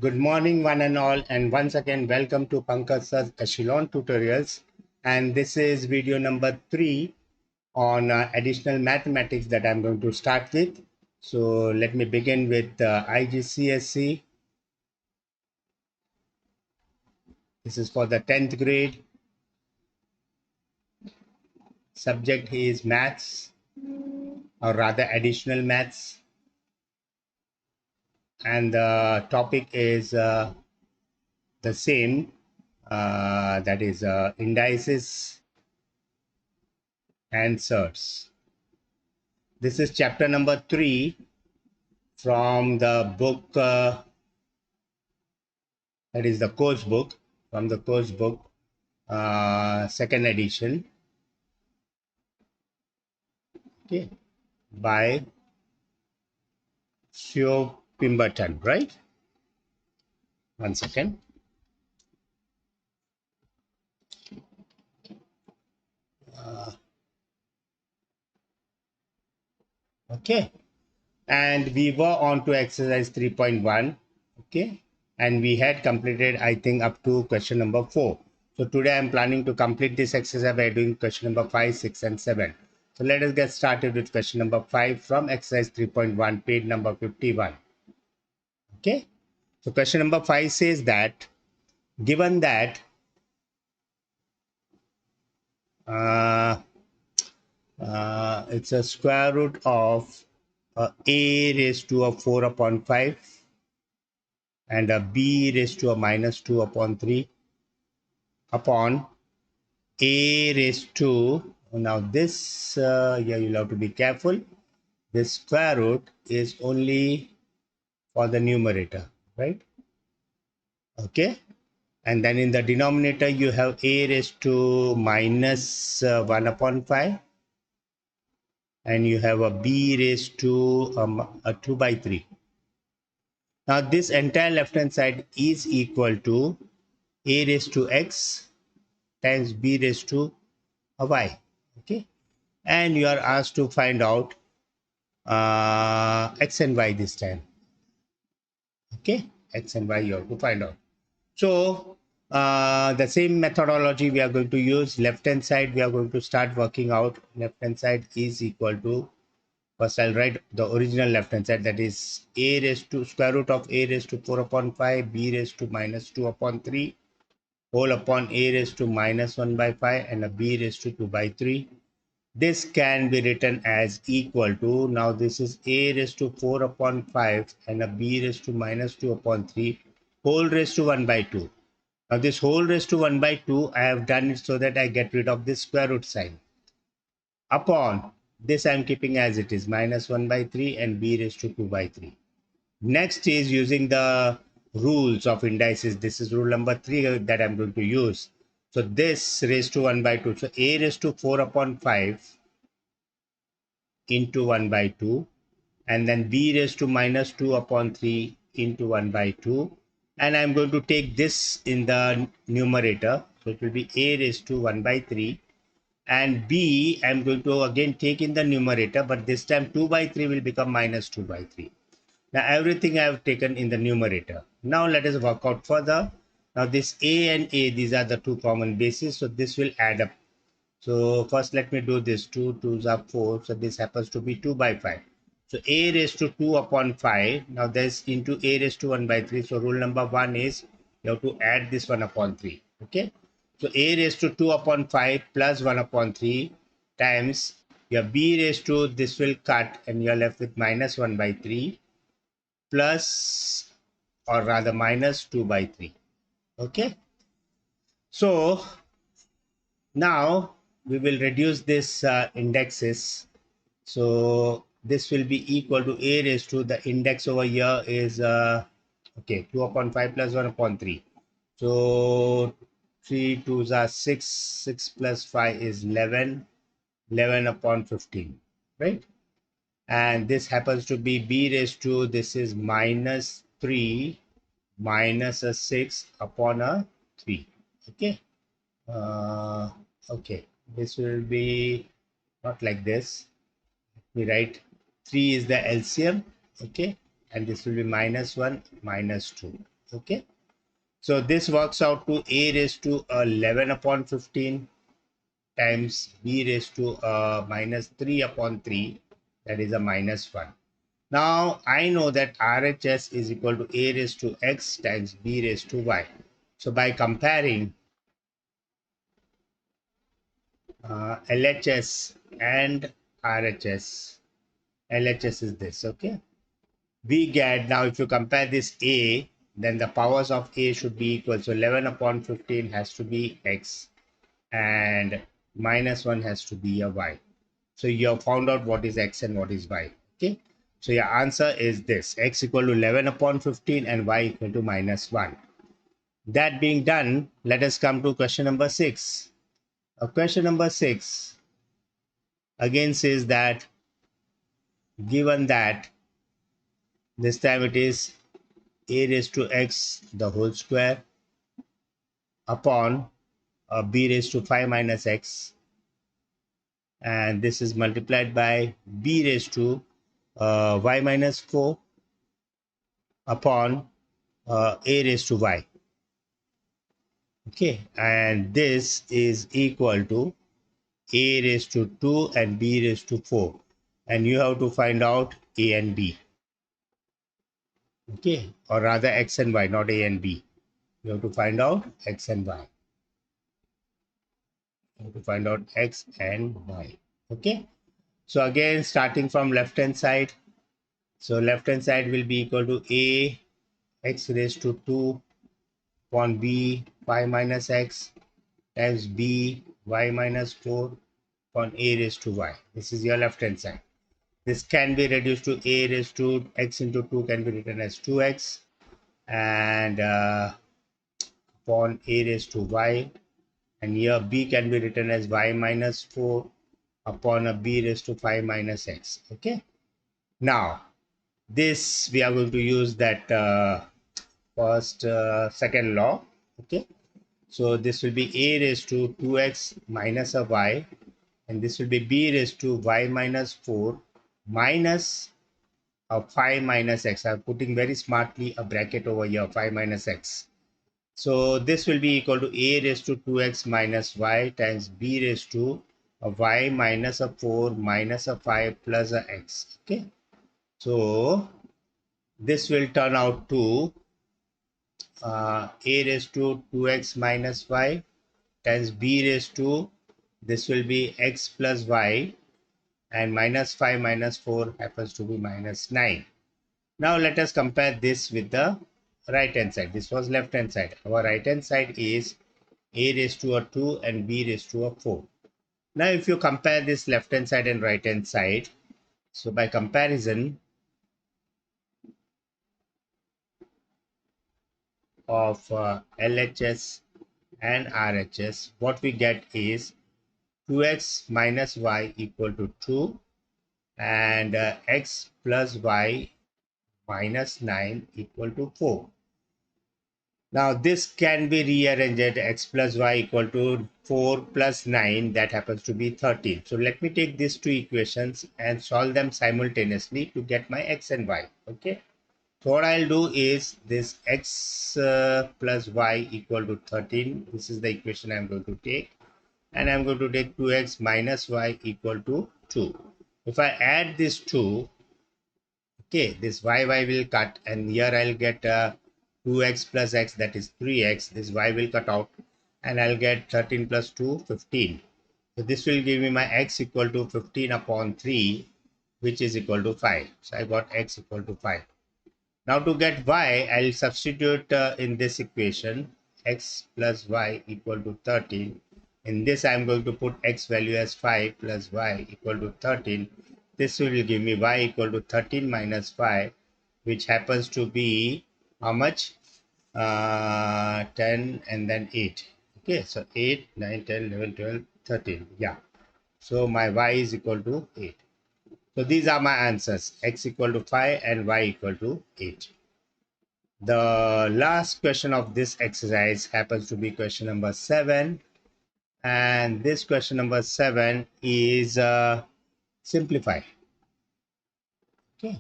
Good morning, one and all, and once again, welcome to Pankaj Sir's Echelon Tutorials. And this is video number 3 on additional mathematics that I'm going to start with. So let me begin with Igcse. This is for the 10th grade. Subject is maths, or rather additional maths. And the topic is the same, that is indices and surds. This is chapter number 3 from the book, that is the course book, from the course book, second edition, okay, by Sio Pemberton, right? One second. Okay, and we were on to exercise 3.1, okay, and we had completed, I think, up to question number 4. So today I'm planning to complete this exercise by doing question number 5, 6, and 7. So let us get started with question number 5 from exercise 3.1, page number 51. Okay, so question number 5 says that given that it's a square root of a raised to a 4 upon 5 and a b raised to a minus 2 upon 3 upon a raised to, now this, yeah, you'll have to be careful. This square root is only for the numerator, right? Okay, and then in the denominator you have a raised to minus 1 upon 5, and you have a b raised to a 2 by 3. Now this entire left hand side is equal to a raised to x times b raised to a y. Okay, and you are asked to find out x and y this time. Okay, x and y you have to find out. So the same methodology we are going to use. Left hand side we are going to start working out. Left hand side is equal to, first I'll write the original left hand side, that is a raised to square root of a raised to 4 upon 5, b raised to minus 2 upon 3, whole upon a raised to minus 1 by 5 and a b raised to 2 by 3. This can be written as equal to, now this is a raised to 4 upon 5 and a b raised to minus 2 upon 3 whole raised to 1 by 2. Now this whole raised to 1 by 2, I have done it so that I get rid of this square root sign. Upon this I am keeping as it is, minus 1 by 3 and b raised to 2 by 3. Next is using the rules of indices. This is rule number 3 that I'm going to use. So this raised to 1 by 2. So a raised to 4 upon 5 into 1 by 2. And then b raised to minus 2 upon 3 into 1 by 2. And I'm going to take this in the numerator. So it will be a raised to 1 by 3. And b I'm going to again take in the numerator, but this time 2 by 3 will become minus 2 by 3. Now everything I have taken in the numerator. Now let us work out further. Now this a and a, these are the two common bases, so this will add up. So first let me do this. 2 2s are 4, so this happens to be 2 by 5. So a raised to 2 upon 5, now there's into a raised to 1 by 3. So rule number 1 is you have to add this 1 upon 3. Okay, so a raised to 2 upon 5 plus 1 upon 3 times your b raised to, this will cut and you're left with minus 1 by 3 plus, or rather minus 2 by 3. Okay, so now we will reduce this indexes. So this will be equal to a raised to, the index over here is okay, 2 upon 5 plus 1 upon 3. So 3 2s are 6, 6 plus 5 is 11, 11 upon 15, right? And this happens to be b raised to, this is minus 3 minus a 6 upon a 3. Okay, okay, this will be not like this. We write 3 is the LCM, okay, and this will be minus 1 minus 2. Okay, so this works out to a raised to 11 upon 15 times b raised to minus 3 upon 3, that is a minus 1. Now I know that RHS is equal to a raised to x times b raised to y. So by comparing LHS and RHS, LHS is this, okay? We get, now if you compare this A, then the powers of A should be equal. So 11 upon 15 has to be X and minus 1 has to be a Y. So you have found out what is X and what is Y, okay? So your answer is this, X equal to 11 upon 15 and Y equal to minus 1. That being done, let us come to question number 6. Question number 6 again says that given that this time it is a raised to x the whole square upon b raised to 5 minus x, and this is multiplied by b raised to y minus 4 upon a raised to y. Okay, and this is equal to a raised to 2 and b raised to 4, and you have to find out a and b. Okay, or rather x and y, not a and b. You have to find out x and y. You have to find out x and y. Okay, so again starting from left hand side, so left hand side will be equal to a x raised to 2 upon b 5 minus x times b y minus 4 upon a raised to y. This is your left hand side. This can be reduced to a raised to x into 2 can be written as 2x, and upon a raised to y, and here b can be written as y minus 4 upon a b raised to 5 minus x. Okay, now this we are going to use that second law. Okay, so this will be a raised to 2x minus a y, and this will be b raised to y minus 4 minus a 5 minus x. I'm putting very smartly a bracket over here, 5 minus x. So this will be equal to a raised to 2x minus y times b raised to a y minus a 4 minus a 5 plus a x. Okay, so this will turn out to a raised to 2x minus y times b raised to, this will be x plus y, and minus 5 minus 4 happens to be minus 9. Now let us compare this with the right hand side. This was left hand side. Our right hand side is a raised to a 2 and b raised to a 4. Now if you compare this left hand side and right hand side, so by comparison of LHS and RHS, what we get is 2x minus y equal to 2 and x plus y minus 9 equal to 4. Now this can be rearranged, x plus y equal to 4 plus 9, that happens to be 13. So let me take these two equations and solve them simultaneously to get my x and y. Okay, so what I'll do is this x plus y equal to 13. This is the equation I'm going to take, and I'm going to take 2x minus y equal to 2. If I add these two, okay, this y will cut, and here I'll get 2x plus x, that is 3x. This y will cut out, and I'll get 13 plus 2, 15. So this will give me my x equal to 15 upon 3, which is equal to 5. So I got x equal to 5. Now to get y, I'll substitute in this equation x plus y equal to 13. In this, I'm going to put x value as 5 plus y equal to 13. This will give me y equal to 13 minus 5, which happens to be how much? 10 and then 8. Okay, so 8, 9, 10, 11, 12, 13. Yeah. So my y is equal to 8. So these are my answers, x equal to 5 and y equal to 8. The last question of this exercise happens to be question number 7. And this question number 7 is simplify. Okay.